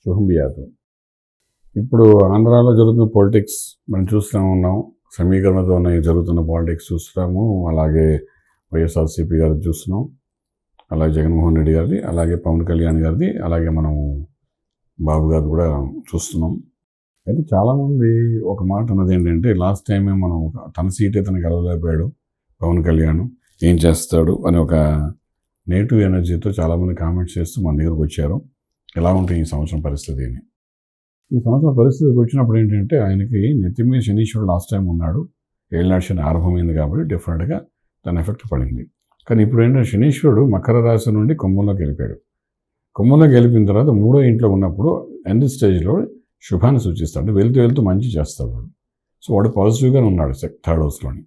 శుభం బియాదు. ఇప్పుడు ఆంధ్రాలో జరుగుతున్న పొలిటిక్స్ మనం చూస్తూ ఉన్నాం. సమీకరణతో జరుగుతున్న పాలిటిక్స్ చూస్తున్నాము. అలాగే వైఎస్ఆర్సీపీ గారిది చూస్తున్నాం, అలాగే జగన్మోహన్ రెడ్డి గారిది, అలాగే పవన్ కళ్యాణ్ గారిది, అలాగే మనం బాబు గారు కూడా చూస్తున్నాం. అయితే చాలామంది ఒక మాట అన్నది ఏంటంటే, లాస్ట్ టైమే మనం తన సీటే తనకు గెలవలేకపోయాడు పవన్ కళ్యాణ్, ఏం చేస్తాడు అని ఒక నెగిటివ్ ఎనర్జీతో చాలామంది కామెంట్స్ చేస్తూ మన దగ్గరకు వచ్చారు. ఎలా ఉంటుంది ఈ సంవత్సరం పరిస్థితి అని. ఈ సంవత్సరం పరిస్థితికి వచ్చినప్పుడు ఏంటంటే, ఆయనకి నెత్తి మీద శనీశ్వరుడు లాస్ట్ టైం ఉన్నాడు, ఏళ్ళనాడు శని ఆరంభమైంది కాబట్టి డెఫినెట్గా తన ఎఫెక్ట్ పడింది. కానీ ఇప్పుడు ఏంటంటే, శనీశ్వరుడు మకర రాశి నుండి కుంభంలోకి వెళ్ళిపోయాడు. కుంభంలోకి వెళ్ళిపోయిన తర్వాత మూడో ఇంట్లో ఉన్నప్పుడు ఎండ్ స్టేజ్లో శుభాన్ని సూచిస్తాడు. వెళ్తూ మంచి చేస్తాడు వాడు. సో వాడు పాజిటివ్గానే ఉన్నాడు థర్డ్ హౌస్లోని.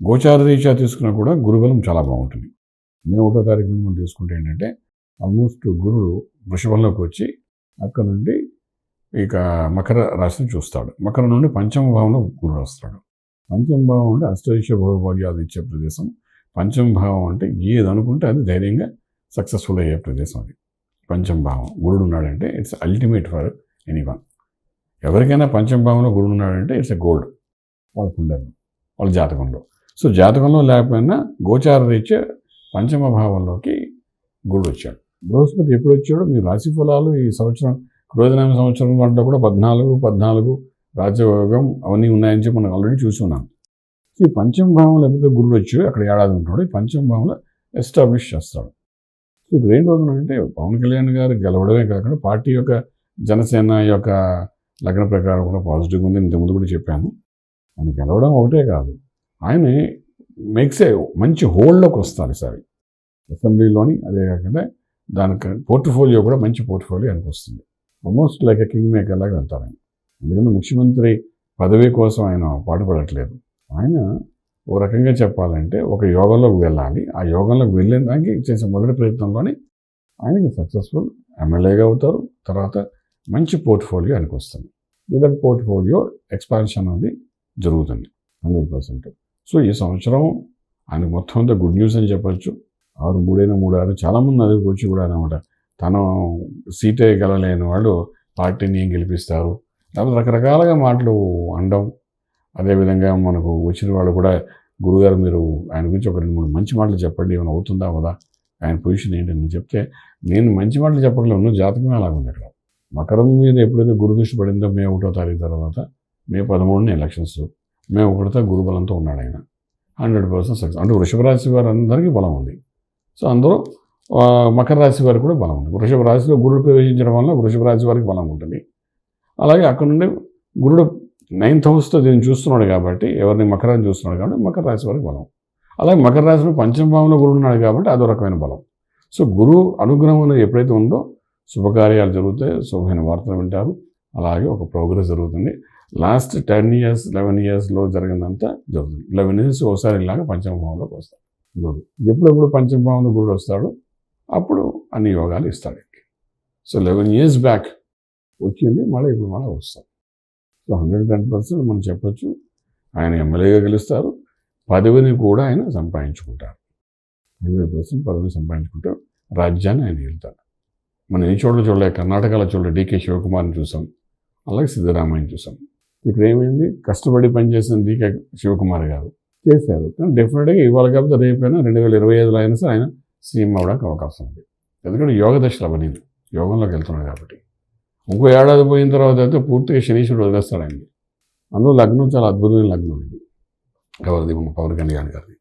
గోచార రీత్యా తీసుకున్నా కూడా గురుబలం చాలా బాగుంటుంది. మే 1వ తారీఖు నుండి మనం తీసుకుంటే ఏంటంటే, ఆల్మోస్ట్ గురుడు వృషభంలోకి వచ్చి అక్కడ నుండి ఇక మకర రాశిని చూస్తాడు. మకరం నుండి పంచమ భావంలో గురుడు వస్తాడు. పంచమ భావం అంటే అష్టైష భోగభాగ్యాలు ఇచ్చే ప్రదేశం. పంచమ భావం అంటే ఏది అనుకుంటే అది ధైర్యంగా సక్సెస్ఫుల్ అయ్యే ప్రదేశం. అది పంచమ భావం. గురుడు ఉన్నాడంటే ఇట్స్ అల్టిమేట్ ఫర్ ఎనీవన్. ఎవరికైనా పంచమ భావంలో గురుడు ఉన్నాడంటే ఇట్స్ ఎ గోల్డ్ వాళ్ళ కుండల్లో, వాళ్ళ జాతకంలో. సో జాతకంలో లేకపోయినా గోచార రీత్యా పంచమ భావంలోకి గురుడు వచ్చాడు. బృహస్పతి ఎప్పుడు వచ్చాడో మీ రాశి ఫలాలు ఈ సంవత్సరం క్రోధనామ సంవత్సరం దాంట్లో కూడా 14 రాజయోగం అవన్నీ ఉన్నాయని చెప్పి మనం ఆల్రెడీ చూసి ఉన్నాం. ఈ పంచమ భావంలో లేకపోతే గురుడు వచ్చి అక్కడ ఏడాది ఉంటాడు. ఈ పంచమ భావంలో ఎస్టాబ్లిష్ చేస్తాడు. సో ఇక్కడ ఏం రోజునంటే, పవన్ కళ్యాణ్ గారు గెలవడమే కాకుండా పార్టీ యొక్క జనసేన యొక్క లగ్న ప్రకారం కూడా పాజిటివ్గా ఉంది. ఇంతకుముందు కూడా చెప్పాను. ఆయన గెలవడం ఒకటే కాదు, ఆయన మేక్స్ ఏ మంచి హోల్డ్లోకి వస్తారు ఈసారి అసెంబ్లీలోని. అదే కాకుండా దానికి పోర్ట్ఫోలియో కూడా మంచి పోర్ట్ఫోలియో ఆయనకు వస్తుంది. Almost like a king maker లాగా వెళ్తారు ఆయన. ఎందుకంటే ముఖ్యమంత్రి పదవి కోసం ఆయన పాటుపడట్లేదు. ఆయన ఓ రకంగా చెప్పాలంటే ఒక యోగంలోకి వెళ్ళాలి. ఆ యోగంలోకి వెళ్ళడానికి చేసే మొదటి ప్రయత్నంలోనే ఆయనకి సక్సెస్ఫుల్ ఎమ్మెల్యేగా అవుతారు. తర్వాత మంచి పోర్ట్ఫోలియో ఆయనకు వస్తుంది. వితౌట్ పోర్ట్ఫోలియో ఎక్స్పాన్షన్ అనేది జరుగుతుంది 100%. సో ఈ సంవత్సరం ఆయనకు మొత్తం అంతా గుడ్ న్యూస్ అని చెప్పచ్చు. 6 చాలామంది అదికి వచ్చి కూడా అనమాట, తను సీటే గెలలేని వాళ్ళు పార్టీని ఏం గెలిపిస్తారు, లేకపోతే రకరకాలుగా మాటలు అనడం. అదేవిధంగా మనకు వచ్చిన వాళ్ళు కూడా, గురుగారు మీరు ఆయన గురించి ఒక 2-3 మంచి మాటలు చెప్పండి, ఏమైనా అవుతుందా అవదా, ఆయన పొజిషన్ ఏంటని చెప్తే, నేను మంచి మాటలు చెప్పగలను, జాతకమే అలాగుంది. అక్కడ మకరం మీద ఎప్పుడైతే గురు దృష్టి పడిందో మే 1వ తారీఖు తర్వాత, మే 13 ఎలక్షన్స్, మే 1తో గురుబలంతో ఉన్నాడు ఆయన. 100% సక్సెస్. అంటే వృషభ రాశి వారు అందరికీ బలం ఉంది. సో అందరూ మకర రాశి వారికి కూడా బలం ఉంది. వృషభ రాశిలో గురుడు ప్రవేశించడం వల్ల వృషభ రాశి వారికి బలం ఉంటుంది. అలాగే అక్కడ నుండి గురుడు 9th హౌస్తో దీన్ని చూస్తున్నాడు కాబట్టి, ఎవరిని మకరాన్ని చూస్తున్నాడు కాబట్టి మకర రాశి వారికి బలం. అలాగే మకర రాశిలో పంచమ భావంలో గురుడు ఉన్నాడు కాబట్టి అదో రకమైన బలం. సో గురువు అనుగ్రహం అనేది ఎప్పుడైతే ఉందో శుభకార్యాలు జరుగుతాయి, శుభమైన వార్తలు వింటారు. అలాగే ఒక ప్రోగ్రెస్ జరుగుతుంది. లాస్ట్ 10 years 11 yearsలో జరిగిందంతా జరుగుతుంది. 11 years ఒకసారి ఇలాగా పంచమ భావంలోకి వస్తాడు గురుడు. ఎప్పుడెప్పుడు పంచమ భావంలో గురుడు వస్తాడు అప్పుడు అన్ని యోగాలు ఇస్తాడు. సో 11 years బ్యాక్ వచ్చింది, మళ్ళీ ఇప్పుడు మళ్ళీ వస్తాడు. సో 110% మనం చెప్పచ్చు ఆయన ఎమ్మెల్యేగా గెలుస్తారు. పదవిని కూడా ఆయన సంపాదించుకుంటారు. 100% పదవిని సంపాదించుకుంటారు. రాజ్యాన్ని ఆయన వెళ్తారు. మనం ఏ చోట్ల చూడలే, కర్ణాటకలో చూడలే, డీకే శివకుమార్ని చూసాం, అలాగే సిద్ధరామయ్యని చూసాం. ఇక్కడ ఏమైంది, కష్టపడి పనిచేసిన డీకే శివకుమార్ గారు చేశారు. కానీ డెఫినెట్గా ఇవాళ కాకపోతే రేపైనా 2025లో అయినా సరే ఆయన సీఎం అవ్వడానికి అవకాశం ఉంది. ఎందుకంటే యోగ దశలు అవన్నీ యోగంలోకి వెళ్తున్నాడు కాబట్టి. ఇంకో ఏడాది పోయిన తర్వాత అయితే పూర్తిగా శనీశ్వరుడు వదిలేస్తాడు ఆయన్ని. అందులో లగ్నం చాలా అద్భుతమైన లగ్నం ఇది. ఎవరిది, పవన్ కళ్యాణ్ గారిది.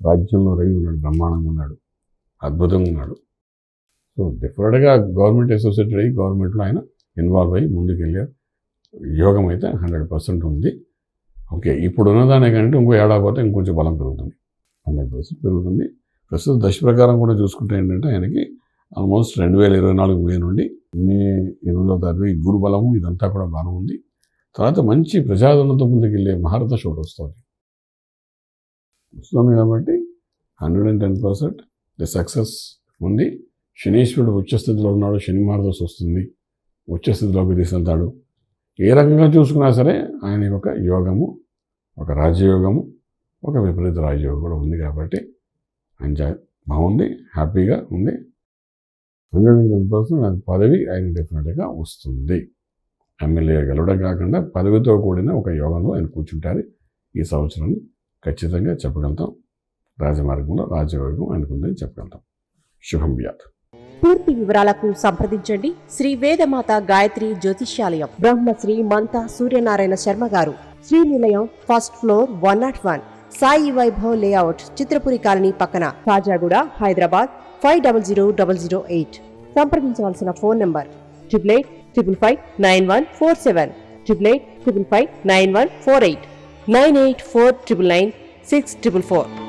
రాజ్యంలో రవి ఉన్నాడు, బ్రహ్మాండంగా ఉన్నాడు, అద్భుతంగా ఉన్నాడు. సో డెఫినెట్గా గవర్నమెంట్ అసోసియేటెడ్ అయ్యి గవర్నమెంట్లో ఆయన ఇన్వాల్వ్ అయ్యి ముందుకెళ్ళే యోగం అయితే 100% ఉంది. ఓకే, ఇప్పుడు ఉన్నదానికంటే ఇంకో ఏడాది పోతే ఇంకొంచెం బలం పెరుగుతుంది, 100% పెరుగుతుంది. ప్రస్తుత దశ ప్రకారం కూడా చూసుకుంటే ఏంటంటే, ఆయనకి ఆల్మోస్ట్ 2024 మే నుండి మే 8వ తారీఖు గురు బలము ఇదంతా కూడా బాగా ఉంది. తర్వాత మంచి ప్రజాదరణతో ముందుకెళ్ళే మహారథ షోట్ వస్తుంది కాబట్టి 110% ది సక్సెస్ ఉంది. శనీశ్వరుడు ఉచ్చస్థితిలో ఉన్నాడు, శని మహారథ వస్తుంది, ఉచ్చస్థితిలోకి తీసుకెళ్తాడు. ఏ రకంగా చూసుకున్నా సరే ఆయన ఒక యోగము, ఒక రాజయోగము, ఒక విపరీత రాజయోగం కూడా ఉంది కాబట్టి ఆయన బాగుంది, హ్యాపీగా ఉంది. 110% నాకు పదవి ఆయన డెఫినెట్గా వస్తుంది. ఎమ్మెల్యే గెలవడం కాకుండా పదవితో కూడిన ఒక యోగంలో ఆయన కూర్చుంటారు. ఈ సంవత్సరాన్ని ఖచ్చితంగా చెప్పగలుగుతాం. రాజమార్గంలో రాజయోగం ఆయనకుందని చెప్పగలుగుతాం. శుభం వ్యాత్. పూర్తి వివరాలకు సంప్రదించండి శ్రీ వేదమాత గాయత్రి జ్యోతిష్యాలయం, బ్రహ్మశ్రీ మంతా సూర్యనారాయణ శర్మ గారు, Srinilayam, first floor, 101, Sai Vaibhav layout, Chitrapuri colony పక్కన, కాజాగూడ, హైదరాబాద్ 500008. సంప్రదించవలసిన ఫోన్ నంబర్ 8855559147, 8855559148, 9849996644.